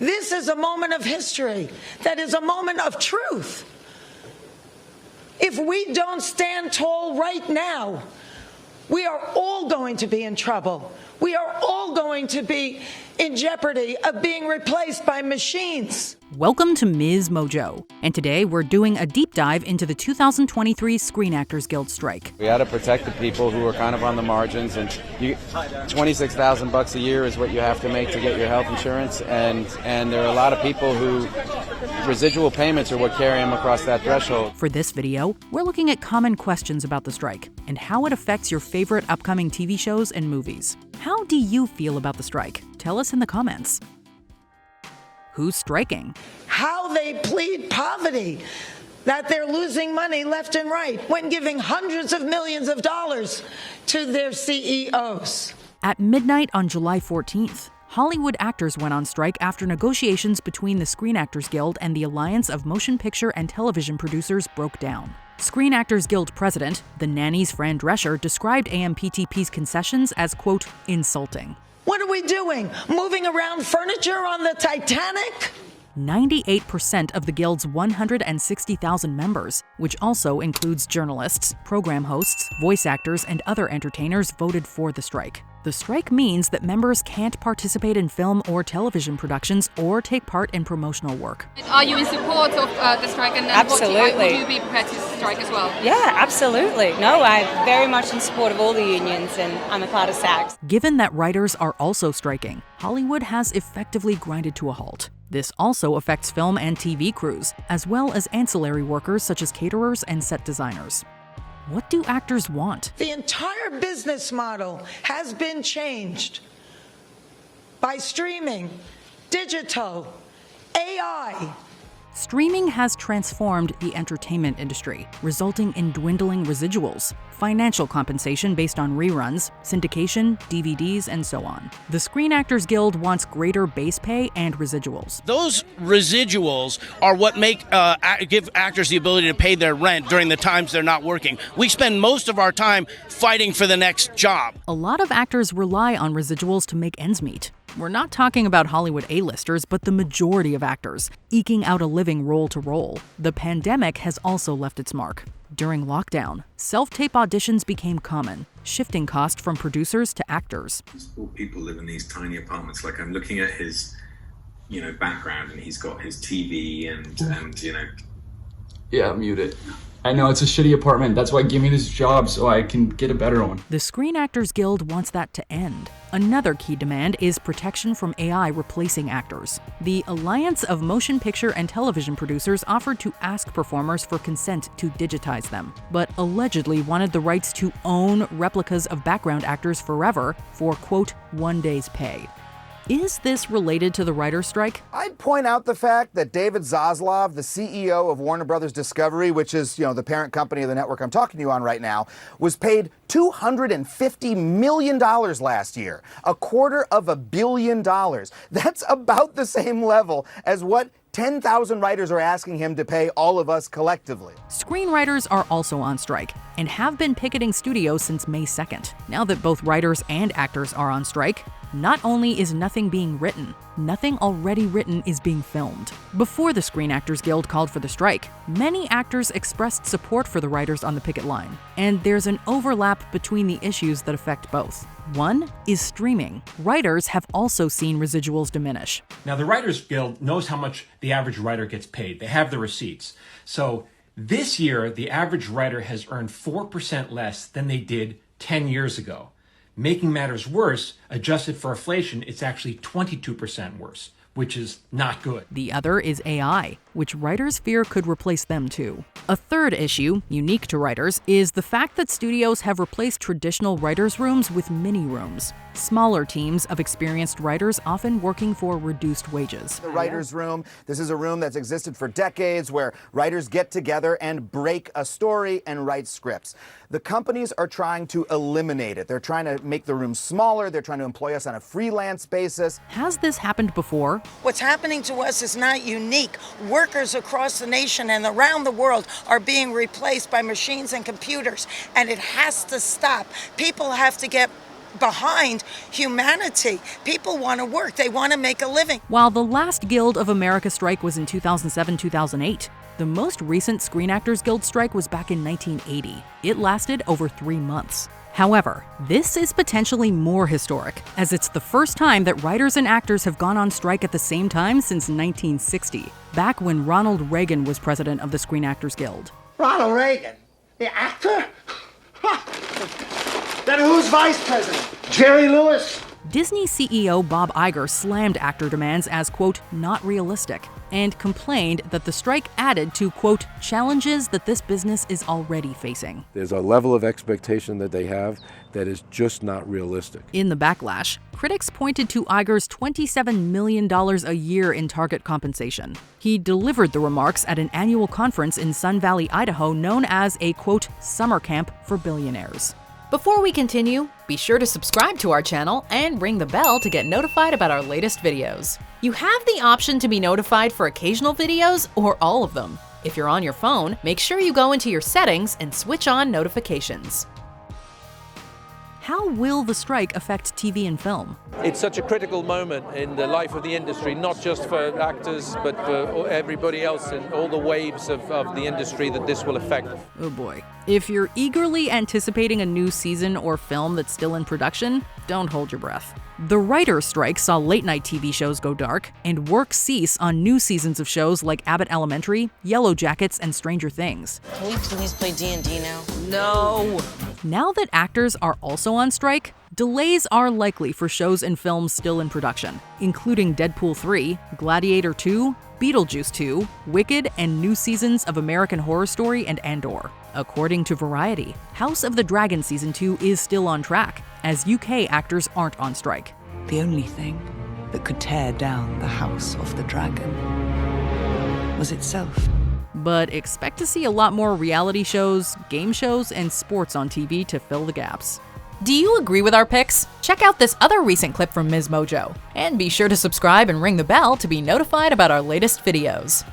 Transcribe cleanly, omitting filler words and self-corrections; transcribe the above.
This is a moment of history. That is a moment of truth. If we don't stand tall right now, we are all going to be in trouble. We are all going to be in jeopardy of being replaced by machines. Welcome to MsMojo, and today we're doing a deep dive into the 2023 Screen Actors Guild strike. We had to protect the people who are kind of on the margins, and $26,000 a year is what you have to make to get your health insurance, and there are a lot of people who residual payments are what carry them across that threshold. For this video, we're looking at common questions about the strike and how it affects your favorite upcoming TV shows and movies. How do you feel about the strike? Tell us in the comments. Who's striking? How they plead poverty, that they're losing money left and right when giving hundreds of millions of dollars to their CEOs. At midnight on July 14th, Hollywood actors went on strike after negotiations between the Screen Actors Guild and the Alliance of Motion Picture and Television Producers broke down. Screen Actors Guild president, the nanny's Fran Drescher, described AMPTP's concessions as, quote, insulting. What are we doing? Moving around furniture on the Titanic? 98% of the Guild's 160,000 members, which also includes journalists, program hosts, voice actors, and other entertainers, voted for the strike. The strike means that members can't participate in film or television productions or take part in promotional work. Are you in support of the strike? And absolutely. Would you be prepared to strike as well? Yeah, absolutely. No, I'm very much in support of all the unions, and I'm a part of SAG. Given that writers are also striking, Hollywood has effectively grinded to a halt. This also affects film and TV crews, as well as ancillary workers such as caterers and set designers. What do actors want? The entire business model has been changed by streaming, digital, AI. Streaming has transformed the entertainment industry, resulting in dwindling residuals, financial compensation based on reruns, syndication, DVDs, and so on. The Screen Actors Guild wants greater base pay and residuals. Those residuals are what give actors the ability to pay their rent during the times they're not working. We spend most of our time fighting for the next job. A lot of actors rely on residuals to make ends meet. We're not talking about Hollywood A-listers, but the majority of actors, eking out a living role to role. The pandemic has also left its mark. During lockdown, self-tape auditions became common, shifting cost from producers to actors. All people live in these tiny apartments. Like, I'm looking at his, background, and he's got his TV and. Yeah, mute it. I know it's a shitty apartment. That's why give me this job so I can get a better one. The Screen Actors Guild wants that to end. Another key demand is protection from AI replacing actors. The Alliance of Motion Picture and Television Producers offered to ask performers for consent to digitize them, but allegedly wanted the rights to own replicas of background actors forever for, quote, 1 day's pay. Is this related to the writer's strike? I'd point out the fact that David Zaslav, the CEO of Warner Brothers Discovery, which is, the parent company of the network I'm talking to you on right now, was paid $250 million last year, $250 million. That's about the same level as what 10,000 writers are asking him to pay all of us collectively. Screenwriters are also on strike and have been picketing studios since May 2nd. Now that both writers and actors are on strike, not only is nothing being written, nothing already written is being filmed. Before the Screen Actors Guild called for the strike, many actors expressed support for the writers on the picket line, and there's an overlap between the issues that affect both. One is streaming. Writers have also seen residuals diminish. Now, the Writers Guild knows how much the average writer gets paid. They have the receipts. So this year, the average writer has earned 4% less than they did 10 years ago. Making matters worse, adjusted for inflation, it's actually 22% worse, which is not good. The other is AI, which writers fear could replace them too. A third issue, unique to writers, is the fact that studios have replaced traditional writers' rooms with mini-rooms. Smaller teams of experienced writers often working for reduced wages. The writer's room, this is a room that's existed for decades where writers get together and break a story and write scripts. The companies are trying to eliminate it. They're trying to make the room smaller. They're trying to employ us on a freelance basis. Has this happened before? What's happening to us is not unique. Workers across the nation and around the world are being replaced by machines and computers, and it has to stop. People have to get behind humanity. People want to work. They want to make a living. While the last Guild of America strike was in 2007-2008, the most recent Screen Actors Guild strike was back in 1980. It lasted over 3 months. However, this is potentially more historic, as it's the first time that writers and actors have gone on strike at the same time since 1960, back when Ronald Reagan was president of the Screen Actors Guild. Ronald Reagan? The actor? Then who's vice president? Jerry Lewis? Disney CEO Bob Iger slammed actor demands as, quote, not realistic, and complained that the strike added to, quote, challenges that this business is already facing. There's a level of expectation that they have that is just not realistic. In the backlash, critics pointed to Iger's $27 million a year in target compensation. He delivered the remarks at an annual conference in Sun Valley, Idaho, known as a, quote, summer camp for billionaires. Before we continue, be sure to subscribe to our channel and ring the bell to get notified about our latest videos. You have the option to be notified for occasional videos or all of them. If you're on your phone, make sure you go into your settings and switch on notifications. How will the strike affect TV and film? It's such a critical moment in the life of the industry, not just for actors, but for everybody else and all the waves of the industry that this will affect. Oh boy. If you're eagerly anticipating a new season or film that's still in production, don't hold your breath. The writer's strike saw late-night TV shows go dark and work cease on new seasons of shows like Abbott Elementary, Yellow Jackets, and Stranger Things. Can we please play D&D now? No! Now that actors are also on strike, delays are likely for shows and films still in production, including Deadpool 3, Gladiator 2, Beetlejuice 2, Wicked, and new seasons of American Horror Story and Andor. According to Variety, House of the Dragon Season 2 is still on track, as UK actors aren't on strike. The only thing that could tear down the House of the Dragon was itself. But expect to see a lot more reality shows, game shows, and sports on TV to fill the gaps. Do you agree with our picks? Check out this other recent clip from MsMojo. And be sure to subscribe and ring the bell to be notified about our latest videos.